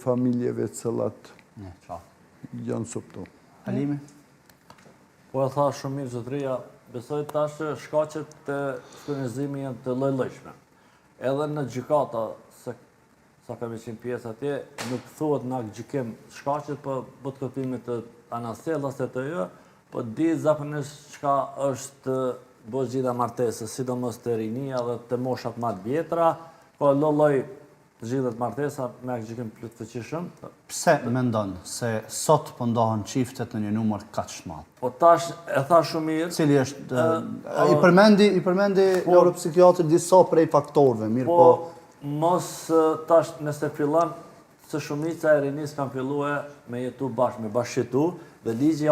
familjeve cilat janë suptu. Halimi? Po e tha shumë mirë zotëria, besoj tash shkaqet të furnizimit janë të lloj-llojshme. Edhe në gjykata, sa kemi qenë pjesë atje, nuk thuhet në gjykim shkaqet, po bëhet kuptimit të anasellas e të jo, po di zakonisht çka është bëj gjitha martesës, sidomos të rinia dhe të moshat më të vjetra, po lloj zgjidhet martesa me gjykim plot fuqishëm. Pse mendon se sot po ndohen çiftet në një numër kaq të madh? Po tash e tha shumë mirë. Cili është i përmendi neuropsikiatri disa prej faktorëve, mirë po. Mos tash nëse fillon se shumica e rinis kanë filluar me jetu bashkë, me bashkëjetu dhe ligji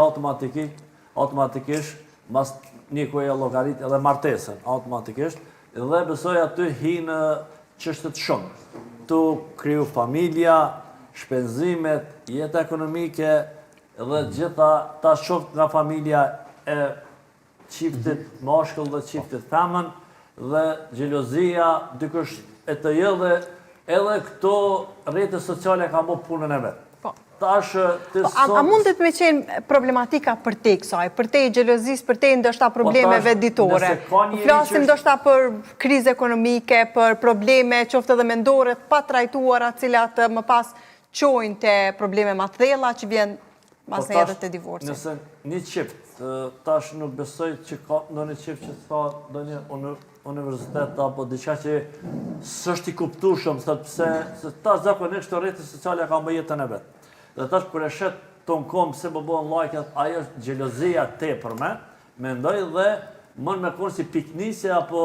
automatikisht mas një kohë llogarit edhe martesën automatikisht dhe besoj aty hinë çështjet shumë. Tu kriju familja, shpenzimet, jeta ekonomike dhe gjitha ta shoft nga familja e çiftit mashkull dhe çiftit femën dhe xhelozia dikush e të jellë edhe këto rrjete sociale ka bërë punën e vet. A mundet me qenë problematika për te kësaj, për te xhelozisë, për te ndoshta problemeve ditore? Flasim ndoshta për krizë ekonomike, për probleme qoftë edhe mendore pa trajtuara, cilat më pas çojnë te probleme më të thella që vjen pas edhe te divorci. Nëse një çift tash nuk besoj që ka ndonjë çift që ka ndonjë universitet apo diçka që s'është i kuptueshëm, sepse tash zakonisht rrjetet sociale kanë bërë jetën e vet. Dhe tash kur e shet ton kom se po bëhen lajket, ajo është xhelozia tepërme, mendoj dhe mund me kon si piknisje apo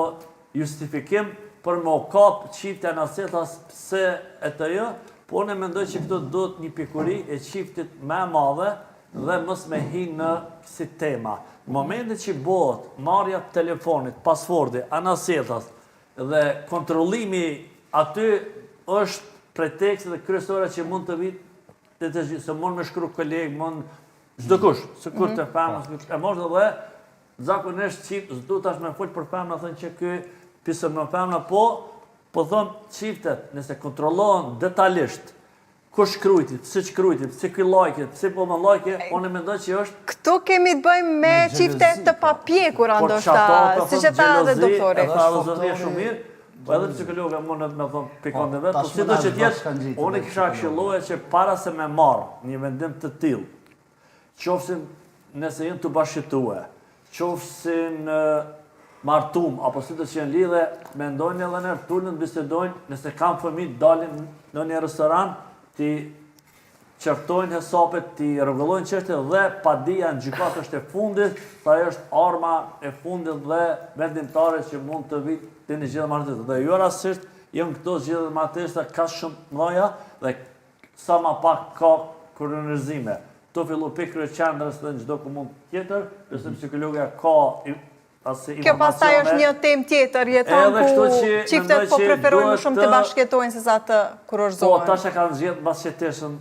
justifikim për më kap çifte anasetas pse e të jo, po unë mendoj që këto duhet një pikuri e çiftit më e madhe dhe mos me hi në si tema. Në momentin që bëhet marrja e telefonit, pasfordi, anasetas dhe kontrollimi aty është pretekst dhe kryesore që mund të vitë se mund me shkru kolegë, mund çdo kush, se kur të femës, e moshtë dhe zakonisht qift, s'du tash me folë për femëna, thënë që ky pisëm në femëna, po thëmë qiftet, nëse kontrollohen detajlisht, kush shkrujtit, pse shkrujtit, pse ky lajket, pse po më lajke, unë e mendoj që është... Këtu kemi të bëjmë me qiftet të papjekura, ndoshta, si që ta dhe doktori. E tha dhe zotëria shumë mirë, po edhe psikologë mundet me thonë pikon dhe vetë, po si do që tjetë, unë kisha këshilloje që para se me marë një vendim të tillë, qofsin nëse jenë të bashkëtue, qofsin martum, apo si do që jenë lidhe, mendojnë edhe nërë, tullën, bisedojnë, nëse kam fëmijë, dalin në një restoran, ti qërtojnë hesapet, ti rregullojnë çështje dhe padia në gjykatë është e fundit, sa është arma e fundit dhe vendimtare që mund të vitë të një gjithë martesë. Dhe jo rastisht, jënë këto gjithë martesë ka shumë mëdha dhe sa ma pak ka kronizime. To fillu pikër e qendrës dhe në çdo komunë tjetër, nëse psikologja ka informacione. Kjo pastaj është një temë tjetër, jeton ku çiftet po preferojnë më shumë të bashkëjetojnë se sa të kurorëzohen. Po, tash e kanë zgjedhur bashkëjetesën,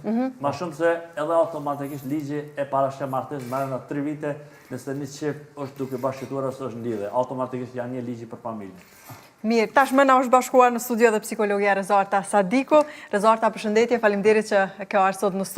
më shumë se edhe automatikisht ligji e parashë martesë marrën 3 vite, nëse një çift është duke bashkëtuar ose është në lidhje, automatikisht janë një ligj për familjen. Mirë, tashmë na është bashkuar në studio dhe psikologja Rezarta Sadiku. Rezarta, përshëndetje, faleminderit që ke ardhur sot në studio.